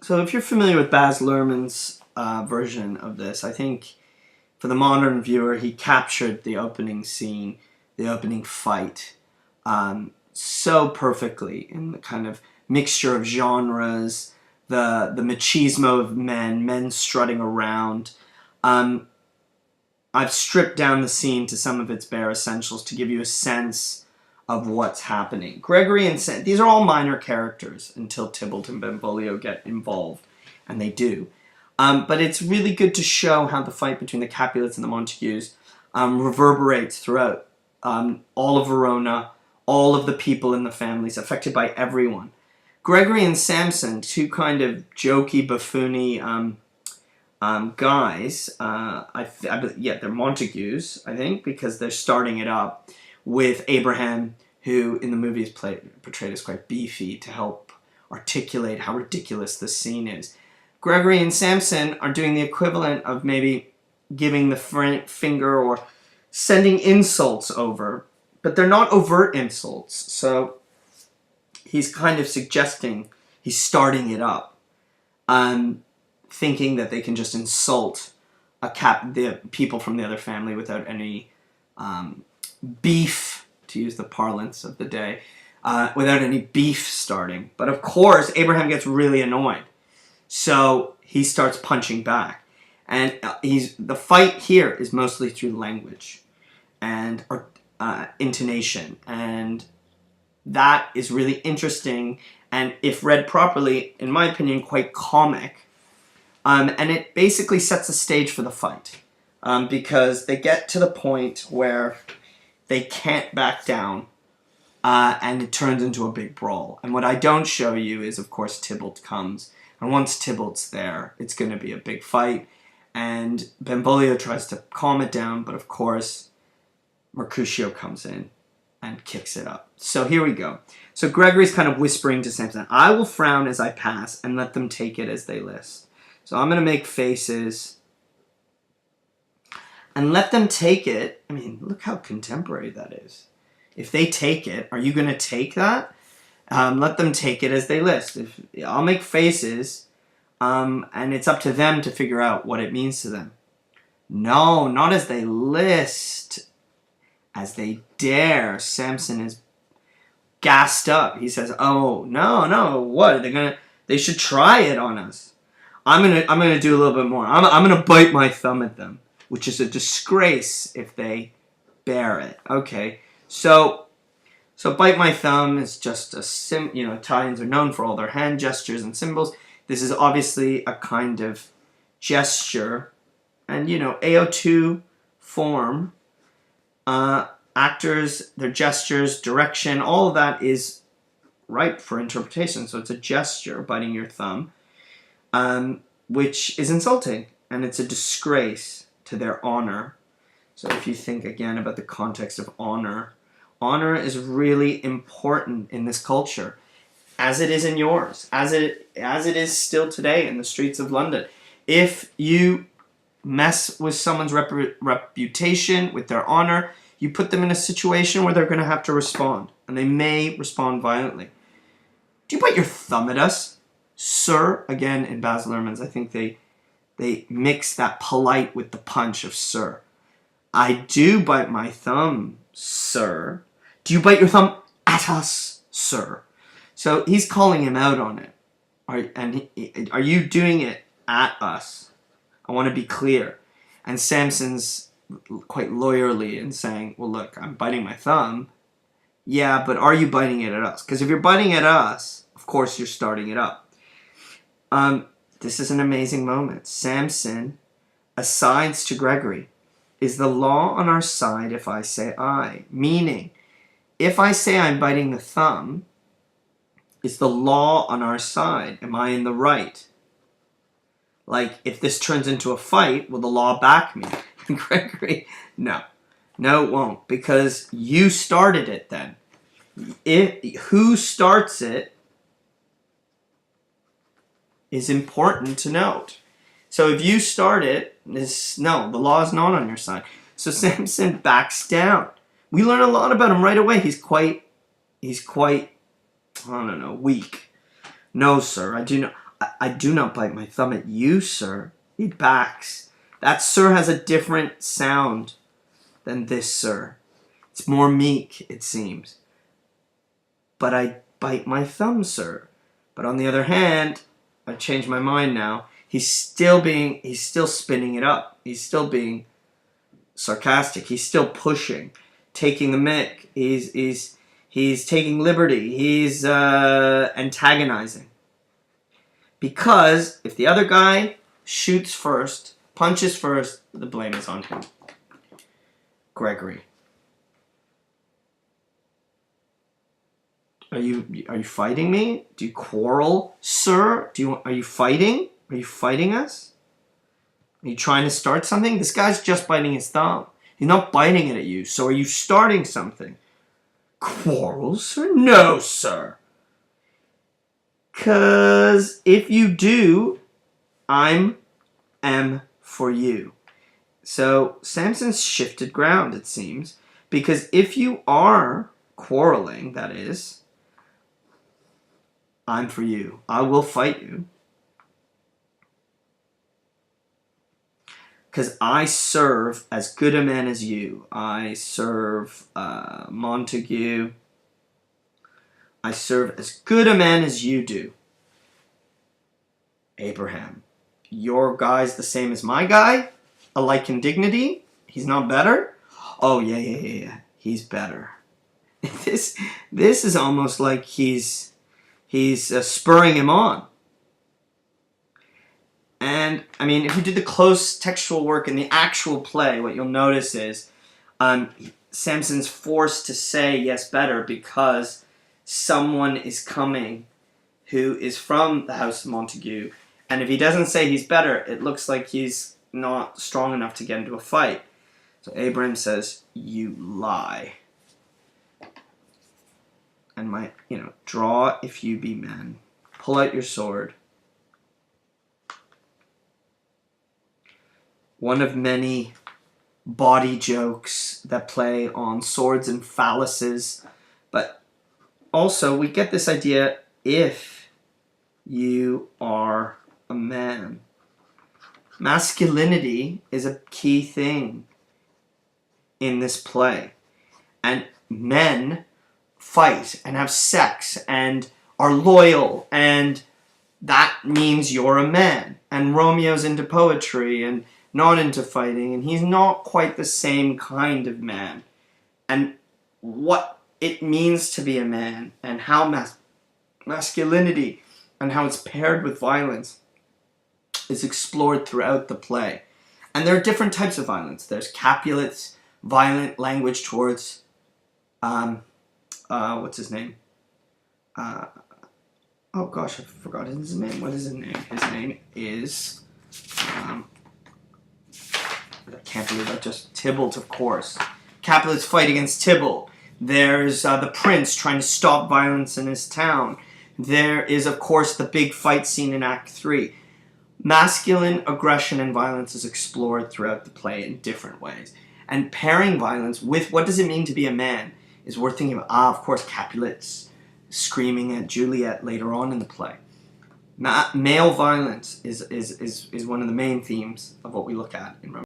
So if you're familiar with Baz Luhrmann's version of this, I think for the modern viewer, he captured the opening scene, the opening fight, so perfectly in the kind of mixture of genres, the machismo of men strutting around. I've stripped down the scene to some of its bare essentials to give you a sense of what's happening. Gregory and Sam, these are all minor characters until Tybalt and Benvolio get involved, and they do. But it's really good to show how the fight between the Capulets and the Montagues reverberates throughout all of Verona, all of the people in the families, affected by everyone. Gregory and Samson, two kind of jokey, buffoony guys. They're Montagues, I think, because they're starting it up with Abraham, who in the movie is portrayed as quite beefy to help articulate how ridiculous this scene is. Gregory and Samson are doing the equivalent of maybe giving the finger or sending insults over, but they're not overt insults. So he's kind of suggesting he's starting it up, thinking that they can just insult the people from the other family without any beef, to use the parlance of the day, without any beef starting. But of course, Abraham gets really annoyed. So he starts punching back. And the fight here is mostly through language and intonation. And that is really interesting. And if read properly, in my opinion, quite comic. And it basically sets the stage for the fight. Because they get to the point where they can't back down. And it turns into a big brawl. And what I don't show you is, of course, Tybalt comes. And once Tybalt's there, it's going to be a big fight. And Benvolio tries to calm it down, but of course, Mercutio comes in and kicks it up. So here we go. So Gregory's kind of whispering to Samson, I will frown as I pass and let them take it as they list. So I'm going to make faces and let them take it. I mean, look how contemporary that is. If they take it, are you going to take that? Let them take it as they list. I'll make faces, and it's up to them to figure out what it means to them. No, not as they list, as they dare. Samson is gassed up. He says, "Oh no, what are they gonna? They should try it on us. I'm gonna do a little bit more. I'm gonna bite my thumb at them, which is a disgrace if they bear it." Okay, so bite my thumb is just Italians are known for all their hand gestures and symbols. This is obviously a kind of gesture. And, AO2 form, actors, their gestures, direction, all of that is ripe for interpretation. So it's a gesture, biting your thumb, which is insulting. And it's a disgrace to their honor. So if you think again about the context of honor, honor is really important in this culture, as it is in yours, as it is still today in the streets of London. If you mess with someone's reputation, with their honor, you put them in a situation where they're going to have to respond, and they may respond violently. Do you bite your thumb at us, sir? Again, in Baz Luhrmann's, I think they mix that polite with the punch of sir. I do bite my thumb, sir. Do you bite your thumb at us, sir? So he's calling him out on it. Are you doing it at us? I want to be clear. And Samson's quite lawyerly in saying, well, look, I'm biting my thumb. Yeah, but are you biting it at us? Because if you're biting at us, of course you're starting it up. This is an amazing moment. Samson asides to Gregory. Is the law on our side if I say I? Meaning, if I say I'm biting the thumb, is the law on our side? Am I in the right? Like, if this turns into a fight, will the law back me? And Gregory, no, it won't, because you started it then. Who starts it is important to note. So if you start it, no, the law is not on your side. So Samson backs down. We learn a lot about him right away. He's quite, I don't know, weak. No, sir, I do not. I do not bite my thumb at you, sir. It backs. That sir has a different sound than this sir. It's more meek, it seems. But I bite my thumb, sir. But on the other hand, I've changed my mind now. He's still spinning it up. He's still being sarcastic. He's still pushing, taking the mick. He's taking liberty. He's antagonizing. Because if the other guy shoots first, punches first, the blame is on him. Gregory. Are you fighting me? Do you quarrel, sir? Are you fighting? Are you fighting us? Are you trying to start something? This guy's just biting his thumb. He's not biting it at you. So are you starting something? Quarrel, sir? No, sir. 'Cause if you do, I'm for you. So Samson's shifted ground, it seems. Because if you are quarreling, that is, I'm for you. I will fight you. Because I serve as good a man as you. I serve Montague. I serve as good a man as you do. Abraham. Your guy's the same as my guy? Alike in dignity? He's not better? Oh, yeah. He's better. This is almost like he's spurring him on. And, I mean, if you do the close textual work in the actual play, what you'll notice is Samson's forced to say yes, better, because someone is coming who is from the house of Montague. And if he doesn't say he's better, it looks like he's not strong enough to get into a fight. So Abraham says, you lie. And draw if you be men. Pull out your sword. One of many body jokes that play on swords and phalluses. But also, we get this idea, if you are a man. Masculinity is a key thing in this play. And men fight and have sex and are loyal, and that means you're a man. And Romeo's into poetry and not into fighting, and he's not quite the same kind of man. And what it means to be a man, and how masculinity and how it's paired with violence is explored throughout the play. And there are different types of violence. There's Capulet's violent language towards what's his name? Oh gosh, I forgot his name. What is his name? His name is I can't believe I just Tybalt, of course. Capulet's fight against Tybalt. There's the prince trying to stop violence in his town. There is, of course, the big fight scene in Act 3. Masculine aggression and violence is explored throughout the play in different ways. And pairing violence with what does it mean to be a man is worth thinking about. Of course, Capulet's screaming at Juliet later on in the play. Male violence is one of the main themes of what we look at in Romeo.